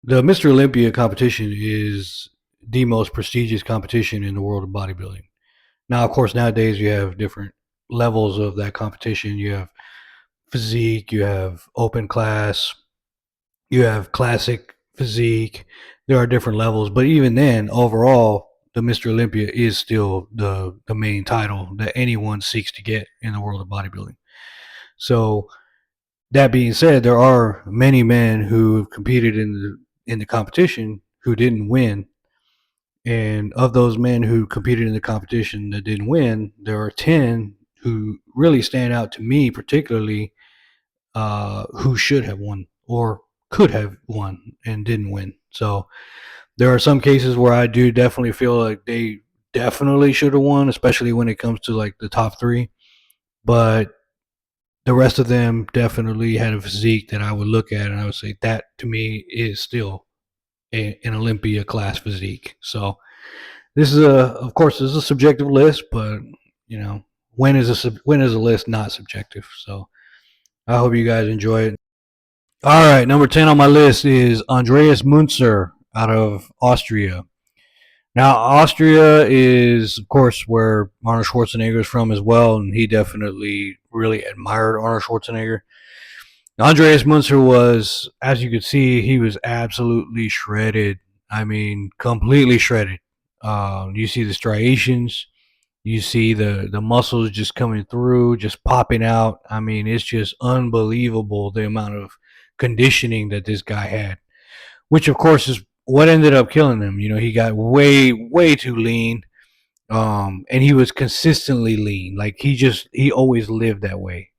The Mr. Olympia competition is the most prestigious competition in the world of bodybuilding. Now, of course, nowadays you have different levels of that competition. You have physique, you have open class, you have classic physique. There are different levels, but even then, overall, the Mr. Olympia is still the main title that anyone seeks to get in the world of bodybuilding. So that being said, there are many men who have competed in the competition who didn't win. And of those men who competed in the competition that didn't win, there are 10 who really stand out to me, particularly who should have won or could have won and didn't win. So there are some cases where I do definitely feel like they definitely should have won, especially when it comes to like the top three. But the rest of them definitely had a physique that I would look at and I would say that to me is still an Olympia class physique. So this is of course, this is a subjective list, but you know, when is a list not subjective? So I hope you guys enjoy it. All right, number 10 on my list is Andreas Munzer out of Austria. Now, Austria is, of course, where Arnold Schwarzenegger is from as well, and he definitely really admired Arnold Schwarzenegger. Andreas Munzer was, as you could see, he was absolutely shredded. I mean, completely shredded. You see the striations, you see the muscles just coming through, just popping out. I mean, it's just unbelievable the amount of conditioning that this guy had, which of course is what ended up killing him. You know, he got way too lean, and he was consistently lean. Like he always lived that way,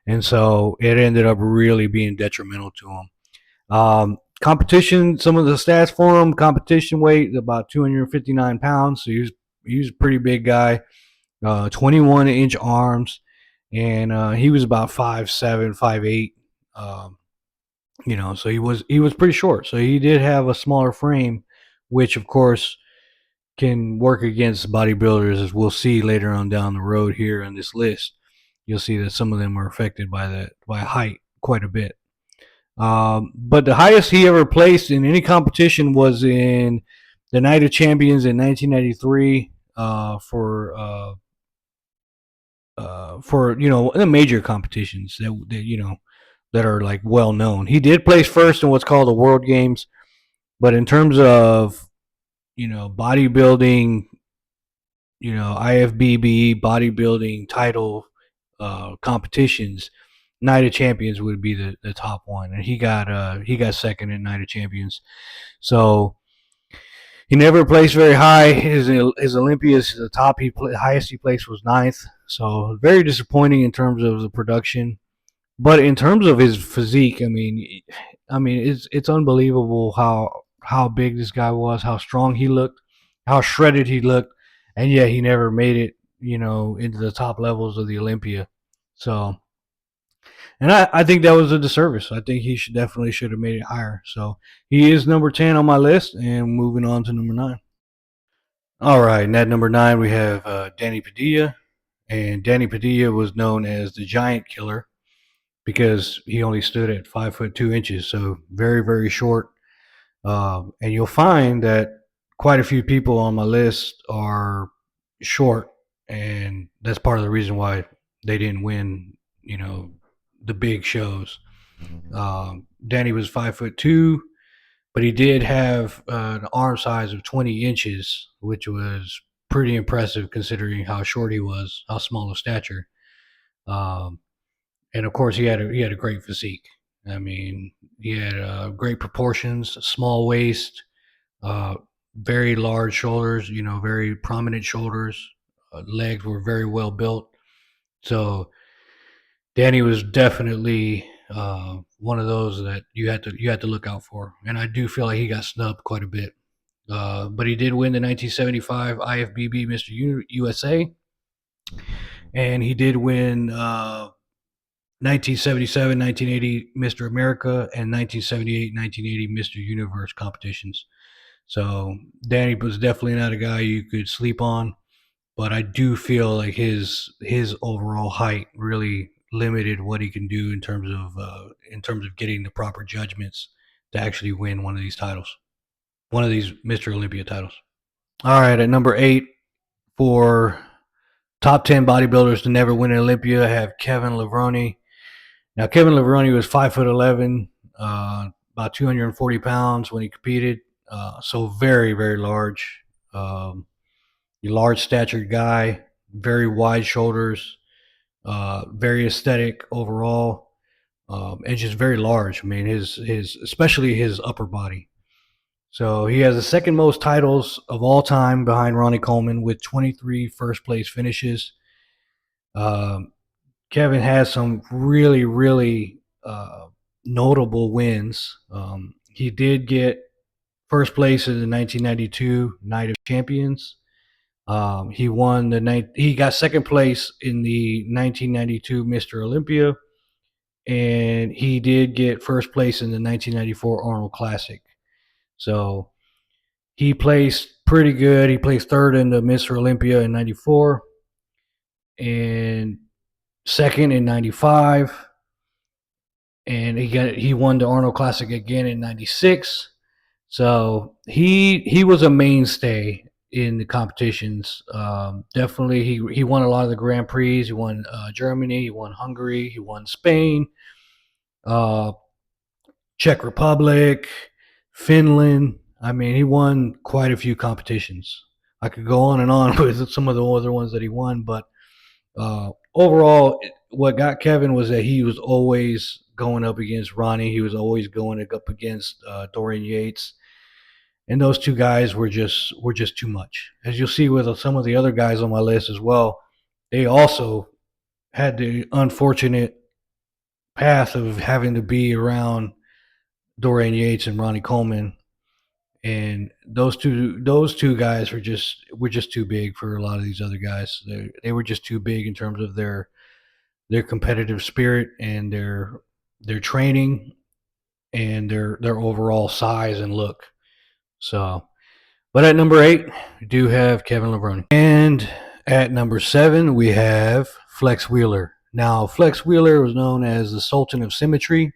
and so it ended up really being detrimental to him. Competition, some of the stats for him: competition weight about 259 pounds, so he was a pretty big guy. 21-inch arms, and he was about 5'7", 5'8". Um, so he was pretty short. So he did have a smaller frame, which of course can work against bodybuilders, as we'll see later on down the road here on this list. You'll see that some of them are affected by height quite a bit. But the highest he ever placed in any competition was in the Night of Champions in 1993 for the major competitions that are like well known. He did place first in what's called the World Games, but in terms of bodybuilding, IFBB bodybuilding title competitions, Night of Champions would be the top one, and he got second in Night of Champions. So he never placed very high. His Olympias, the top highest he placed was ninth. So very disappointing in terms of the production. But in terms of his physique, I mean, it's unbelievable how big this guy was, how strong he looked, how shredded he looked, and yet he never made it, into the top levels of the Olympia. So, and I think that was a disservice. I think he should have made it higher. So he is number 10 on my list, and moving on to number 9. All right, and at number 9 we have Danny Padilla, and Danny Padilla was known as the Giant Killer because he only stood at 5'2", so very very short. And you'll find that quite a few people on my list are short, and that's part of the reason why they didn't win. The big shows. Danny was 5'2", but he did have an arm size of 20 inches, which was pretty impressive considering how short he was, how small of stature. Um, and of course he had a great physique. I mean, he had great proportions, small waist, uh, very large shoulders. Very prominent shoulders. Legs were very well built. So Danny was definitely one of those that you had to look out for, and I do feel like he got snubbed quite a bit. But he did win the 1975 IFBB Mr. USA, and he did win 1977, 1980 Mr. America, and 1978, 1980 Mr. Universe competitions. So Danny was definitely not a guy you could sleep on, but I do feel like his overall height really limited what he can do in terms of getting the proper judgments to actually win one of these titles, one of these Mr. Olympia titles. All right, at number 8 for top 10 bodybuilders to never win an Olympia, I have Kevin Levrone. Now, Kevin Levrone was 5'11", about 240 pounds when he competed. So very, very large. Large statured guy, very wide shoulders, very aesthetic overall, and just very large. I mean, his especially his upper body. So he has the second most titles of all time behind Ronnie Coleman with 23 first place finishes. Um, Kevin has some really, really notable wins. He did get first place in the 1992 Night of Champions. He won he got second place in the 1992 Mr. Olympia, and he did get first place in the 1994 Arnold Classic. So he placed pretty good. He placed third in the Mr. Olympia in '94 and second in '95, and he won the Arnold Classic again in '96. So he was a mainstay in the competitions. Definitely, he won a lot of the Grand Prix. He won Germany. He won Hungary. He won Spain, uh, Czech Republic, Finland. I mean, he won quite a few competitions. I could go on and on with some of the other ones that he won, but overall, what got Kevin was that he was always going up against Ronnie. He was always going up against Dorian Yates, and those two guys were just too much. As you'll see with some of the other guys on my list as well, they also had the unfortunate path of having to be around Dorian Yates and Ronnie Coleman, and those two guys were just too big for a lot of these other guys. They were just too big in terms of their competitive spirit and their training and their overall size and look. So, but at number 8, we do have Kevin Levrone, and at number 7 we have Flex Wheeler. Now, Flex Wheeler was known as the Sultan of Symmetry.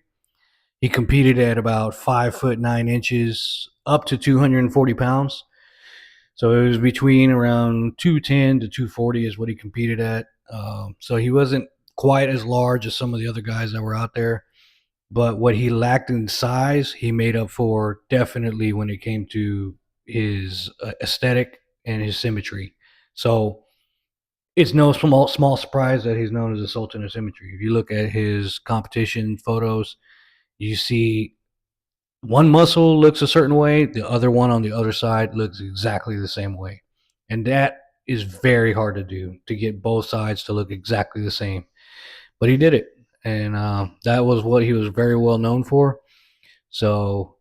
He competed at about 5'9" up to 240 pounds. So it was between around 210 to 240 is what he competed at. So he wasn't quite as large as some of the other guys that were out there. But what he lacked in size, he made up for definitely when it came to his aesthetic and his symmetry. So it's no small surprise that he's known as the Sultan of Symmetry. If you look at his competition photos, you see one muscle looks a certain way, the other one on the other side looks exactly the same way. And that is very hard to do, to get both sides to look exactly the same. But he did it. And that was what he was very well known for. So,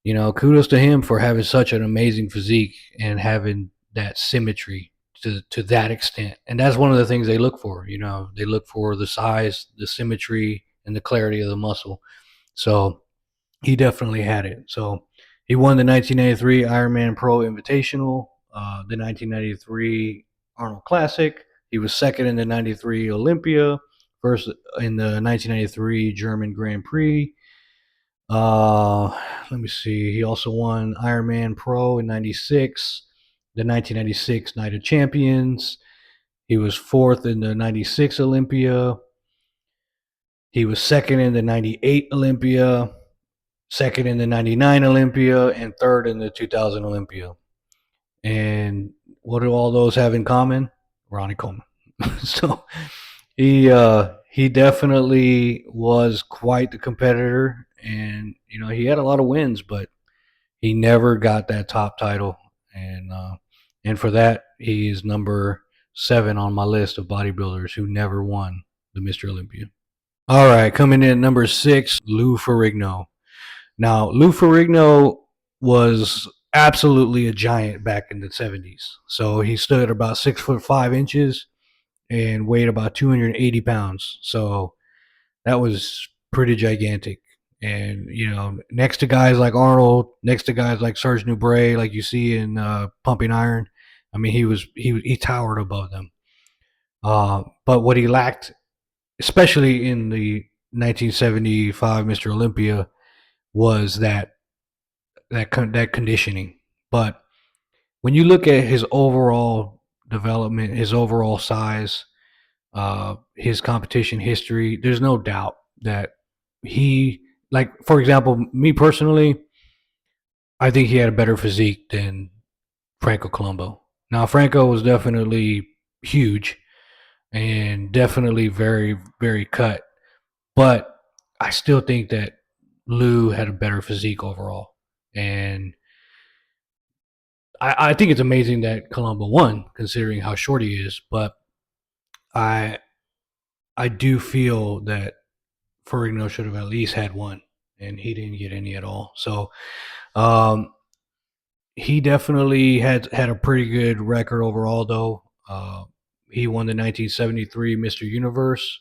kudos to him for having such an amazing physique and having that symmetry to that extent. And that's one of the things they look for. They look for the size, the symmetry, and the clarity of the muscle. So he definitely had it. So he won the 1993 Ironman Pro Invitational, the 1993 Arnold Classic. He was second in the 93 Olympia, first in the 1993 German Grand Prix. Let me see. He also won Ironman Pro in '96, the 1996 Night of Champions. He was fourth in the 96 Olympia. He was second in the 98 Olympia, second in the 99 Olympia, and third in the 2000 Olympia. And what do all those have in common? Ronnie Coleman. So he definitely was quite the competitor, and he had a lot of wins, but he never got that top title, and for that he is number 7 on my list of bodybuilders who never won the Mr. Olympia. All right, coming in at number 6, Lou Ferrigno. Now, Lou Ferrigno was absolutely a giant back in the 70s. So he stood about 6'5" and weighed about 280 pounds. So that was pretty gigantic. And, next to guys like Arnold, next to guys like Serge Nubret, like you see in Pumping Iron, I mean, he towered above them. But what he lacked, especially in the 1975 Mr. Olympia, was that conditioning. But when you look at his overall development, his overall size, his competition history, there's no doubt that he, like, for example, me personally, I think he had a better physique than Franco Colombo. Now, Franco was definitely huge and definitely very, very cut, but I still think that Lou had a better physique overall. And I think it's amazing that Colombo won, considering how short he is. But I I do feel that Ferrigno should have at least had one, and he didn't get any at all. So um, he definitely had a pretty good record overall, though. He won the 1973 Mr. Universe.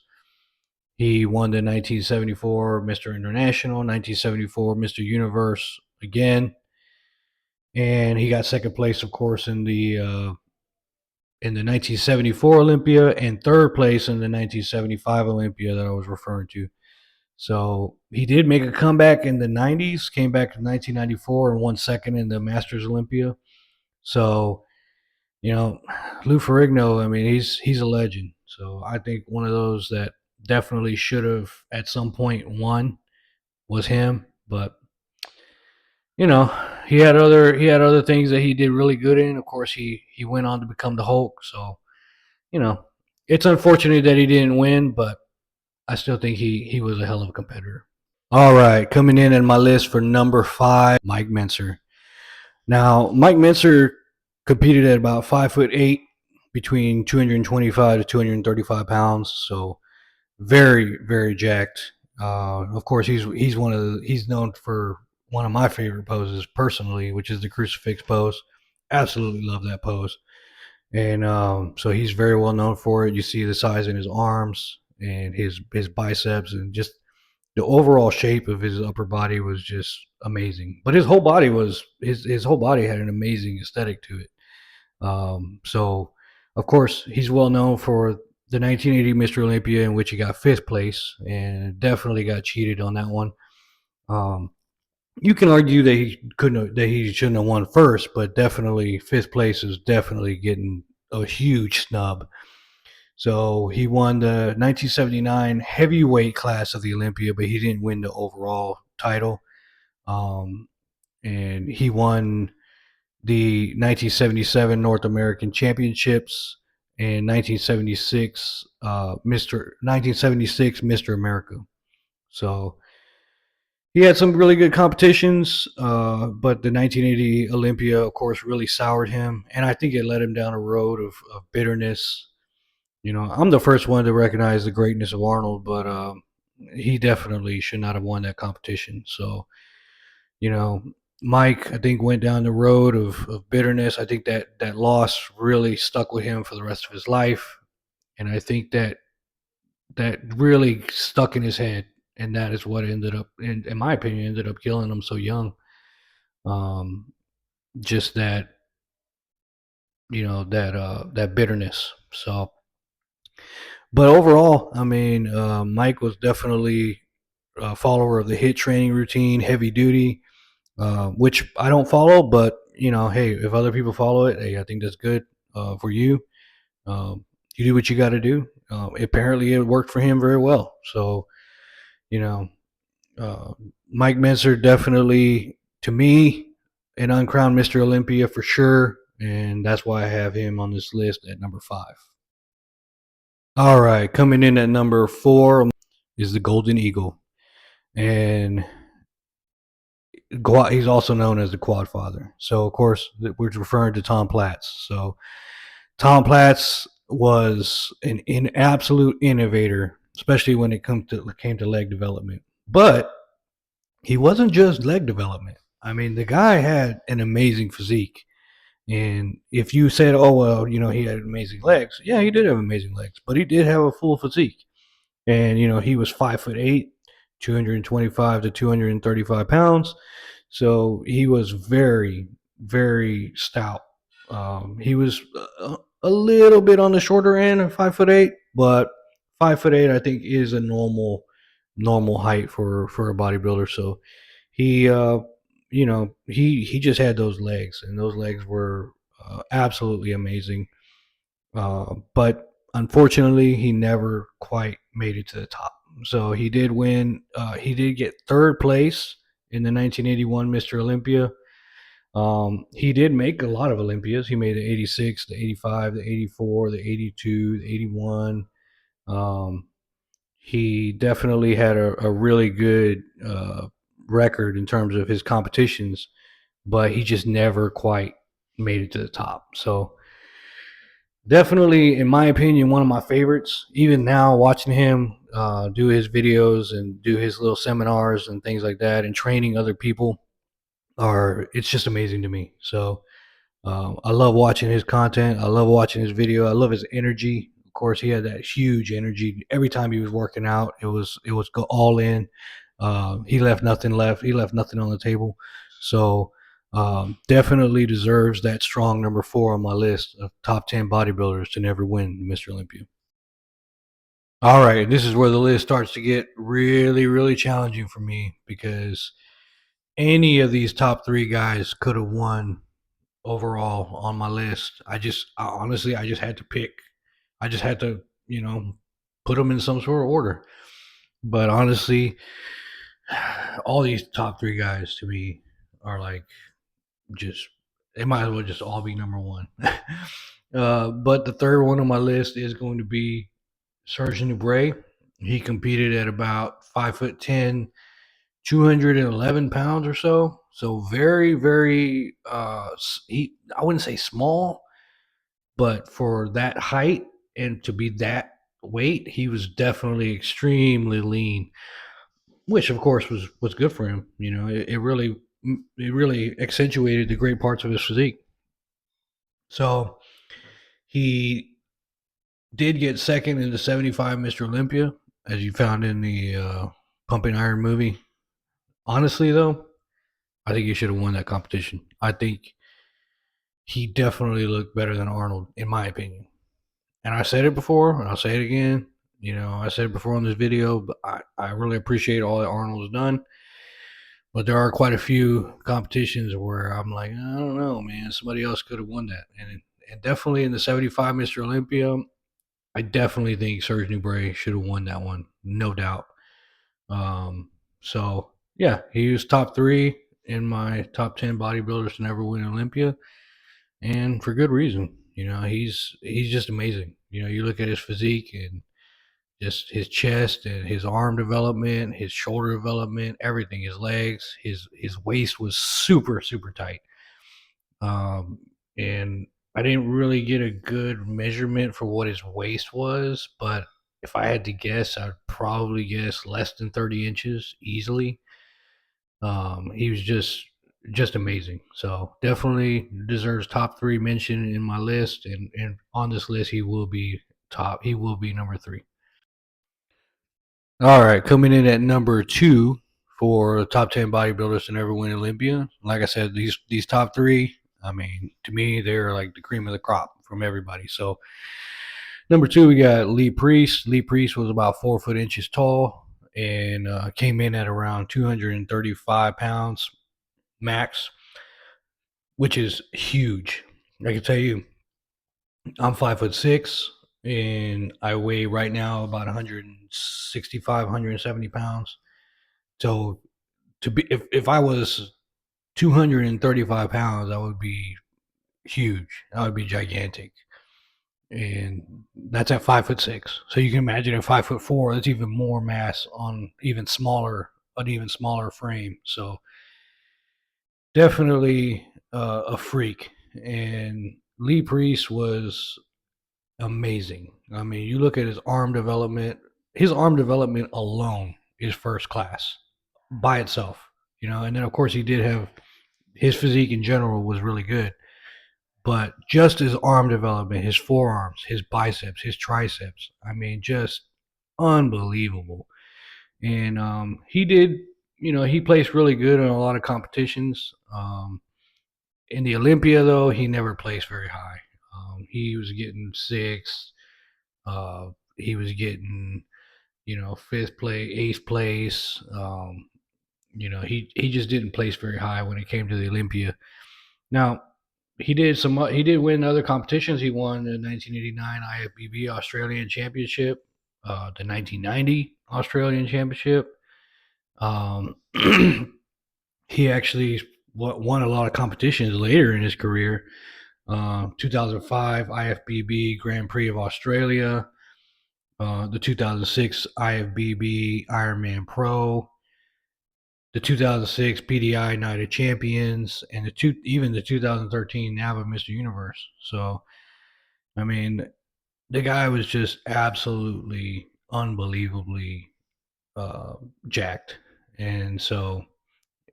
He won the 1974 Mr. International, 1974 Mr. Universe again, and he got second place, of course, in the 1974 Olympia and third place in the 1975 Olympia that I was referring to. So he did make a comeback in the 90s, came back in 1994 and won second in the Masters Olympia. So, you know, Lou Ferrigno, I mean, he's a legend. So I think one of those that definitely should have at some point won was him. But, you know, he had other things that he did really good in. Of course, he went on to become the Hulk. So, you know, it's unfortunate that he didn't win, but I still think he was a hell of a competitor. All right, coming in my list for number 5, Mike Menser. Now, Mike Menser competed at about 5'8", between 225 to 235 pounds. So very, very jacked. Of course, he's known for one of my favorite poses personally, which is the crucifix pose. Absolutely love that pose. And so he's very well known for it. You see the size in his arms and his biceps, and just the overall shape of his upper body was just amazing. But his whole body had an amazing aesthetic to it. So of course he's well known for the 1980 Mr. Olympia, in which he got fifth place and definitely got cheated on that one. Um, you can argue that he shouldn't have won first, but definitely fifth place is definitely getting a huge snub. So he won the 1979 heavyweight class of the Olympia, but he didn't win the overall title. Um, and he won the 1977 North American Championships and 1976 Mr. America. So he had some really good competitions, but the 1980 Olympia, of course, really soured him, and I think it led him down a road of bitterness. You know, I'm the first one to recognize the greatness of Arnold, but he definitely should not have won that competition. So, you know, Mike, I think, went down the road of bitterness. I think that loss really stuck with him for the rest of his life, and I think that really stuck in his head, and that is what ended up, in my opinion, ended up killing him so young. Um, just that, that bitterness. So, but overall, I mean, Mike was definitely a follower of the HIIT training routine, heavy duty, which I don't follow, but hey, if other people follow it, hey, I think that's good for you. You do what you got to do. Apparently, it worked for him very well. So, you know, uh, Mike Menser definitely, to me, an uncrowned Mr. Olympia for sure, and that's why I have him on this list at number 5. All right, coming in at number 4 is the Golden Eagle, and he's also known as the Quad Father. So, of course, we're referring to Tom Platz. So, Tom Platz was an absolute innovator, especially when it came to leg development. But he wasn't just leg development. I mean, the guy had an amazing physique. And if you said, "Oh well, he had amazing legs," yeah, he did have amazing legs, but he did have a full physique. And he was 5'8", 225 to 235 pounds, so he was very, very stout. He was a little bit on the shorter end of 5'8", but 5'8", I think, is a normal height for a bodybuilder. So he he just had those legs, and those legs were absolutely amazing. But unfortunately, he never quite made it to the top. So he did win. He did get third place in the 1981 Mr. Olympia. He did make a lot of Olympias. He made the 86, the 85, the 84, the 82, the 81. Um, he definitely had a really good record in terms of his competitions, but he just never quite made it to the top. So definitely, in my opinion, one of my favorites. Even now, watching him do his videos and do his little seminars and things like that, and training other people, are it's just amazing to me. So I love watching his content. I love watching his video. I love his energy. Of course, he had that huge energy every time he was working out. It was go all in. He left nothing left. He left nothing on the table. So definitely deserves that strong number 4 on my list of top 10 bodybuilders to never win Mr. Olympia. All right, this is where the list starts to get really, really challenging for me because any of these top 3 guys could have won overall on my list. Honestly, I just had to pick. I just had to, put them in some sort of order. But honestly, all these top 3 guys to me are like just they might as well just all be number 1. But the third one on my list is going to be Sergeant Nubray. He competed at about 5'10", 211 pounds or so. So very, very, I wouldn't say small, but for that height and to be that weight, he was definitely extremely lean, which of course was good for him. It really accentuated the great parts of his physique. So he did get second in the 75 Mr. Olympia, as you found in the Pumping Iron movie. Honestly, though, I think he should have won that competition. I think he definitely looked better than Arnold, in my opinion. And I said it before, and I'll say it again. I said it before on this video, but I really appreciate all that Arnold has done. But there are quite a few competitions where I'm like, I don't know, man. Somebody else could have won that. And definitely in the 75 Mr. Olympia, I definitely think Serge Nubray should have won that one, no doubt. So yeah, he was top 3 in my top 10 bodybuilders to never win Olympia, and for good reason. He's just amazing. You look at his physique and just his chest and his arm development, his shoulder development, everything, his legs, his waist was super super tight. And I didn't really get a good measurement for what his waist was, but if I had to guess, I'd probably guess less than 30 inches easily. He was just amazing. So definitely deserves top 3 mention in my list, and on this list he will be top. He will be number 3. All right, coming in at number 2 for the top 10 bodybuilders to never win Olympia. Like I said, these top 3, I mean, to me, they're like the cream of the crop from everybody. So number 2, we got Lee Priest. Lee Priest was about 4 inches tall and came in at around 235 pounds max, which is huge. I can tell you, I'm 5'6", and I weigh right now about 165, 170 pounds. So to be, if I was 235 pounds, I would be huge. I would be gigantic, and that's at 5'6". So you can imagine at 5'4", that's even more mass on an even smaller frame. So definitely a freak. And Lee Priest was amazing. I mean, you look at his arm development. His arm development alone is first class by itself. And then of course he did have his physique in general was really good, but just his arm development, his forearms, his biceps, his triceps, I mean, just unbelievable. And he placed really good in a lot of competitions. In the Olympia, though, he never placed very high. He was getting sixth. He was getting, fifth place, eighth place. He just didn't place very high when it came to the Olympia. Now, he did win other competitions. He won the 1989 IFBB Australian Championship, the 1990 Australian Championship. Um, he actually won a lot of competitions later in his career. 2005 IFBB Grand Prix of Australia, the 2006 IFBB Ironman Pro, the 2006 PDI Night of Champions, and even the 2013 NAVA Mr. Universe. So, I mean, the guy was just absolutely unbelievably jacked, and so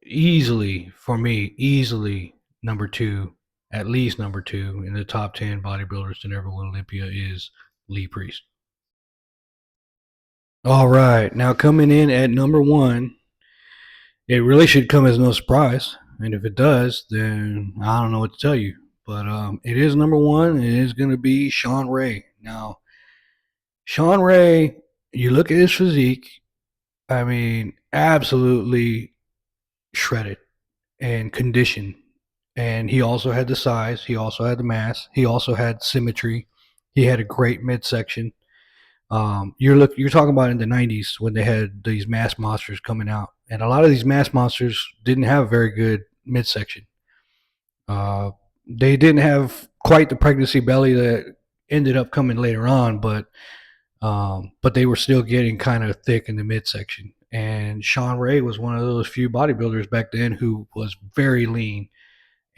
easily for me, easily number two, at least number two in the top 10 bodybuilders to never win Olympia is Lee Priest. All right, now coming in at number one, it really should come as no surprise. And if it does, then I don't know what to tell you. But it is number one. It is going to be Sean Ray. Now, Sean Ray, you look at his physique, I mean, absolutely shredded and conditioned. And he also had the size. He also had the mass. He also had symmetry. He had a great midsection. You're talking about in the '90s when they had these mass monsters coming out, and a lot of these mass monsters didn't have very good midsection. They didn't have quite the pregnancy belly that ended up coming later on, but they were still getting kind of thick in the midsection. And Sean Ray was one of those few bodybuilders back then who was very lean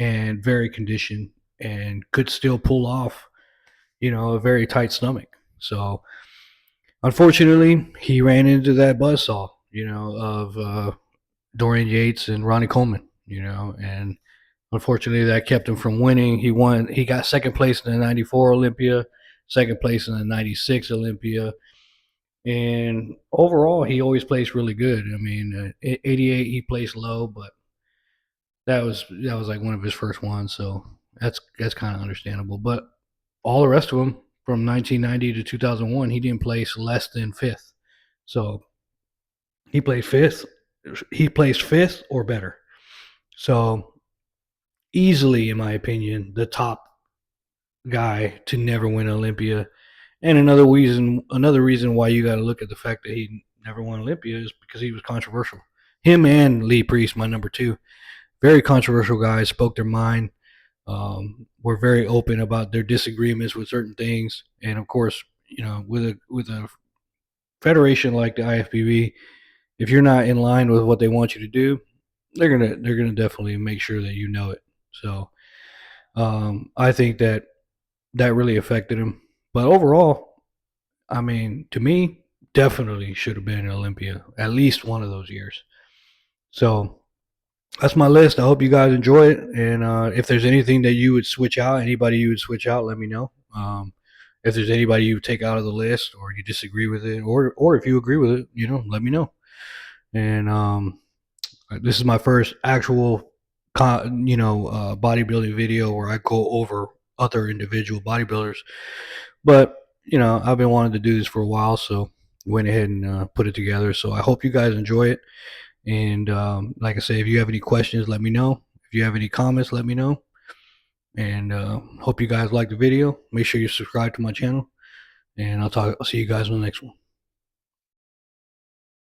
and very conditioned and could still pull off, a very tight stomach. So unfortunately, he ran into that buzzsaw, of Dorian Yates and Ronnie Coleman, and unfortunately that kept him from winning. He got second place in the 94 Olympia, second place in the 96 Olympia. And overall, he always placed really good. I mean, 88 he placed low, but that was like one of his first ones, so that's kind of understandable. But all the rest of them from 1990 to 2001, he didn't place less than fifth. So he played fifth. He placed fifth or better. So easily, in my opinion, the top guy to never win Olympia. And another reason why you got to look at the fact that he never won Olympia is because he was controversial. Him and Lee Priest, my number two, very controversial guys, spoke their mind, were very open about their disagreements with certain things, and of course, with a federation like the IFBB, if you're not in line with what they want you to do, they're gonna definitely make sure that you know it. So I think that really affected him. But overall, I mean, to me, definitely should have been in Olympia at least one of those years. So that's my list. I hope you guys enjoy it. And if there's anything that you would switch out, anybody you would switch out, let me know. If there's anybody you would take out of the list, or you disagree with it, or if you agree with it, let me know. And this is my first actual, bodybuilding video where I go over other individual bodybuilders. But I've been wanting to do this for a while, so went ahead and put it together. So I hope you guys enjoy it. And like I say, if you have any questions, let me know. If you have any comments, let me know. And hope you guys like the video. Make sure you subscribe to my channel. And I'll see you guys on the next one.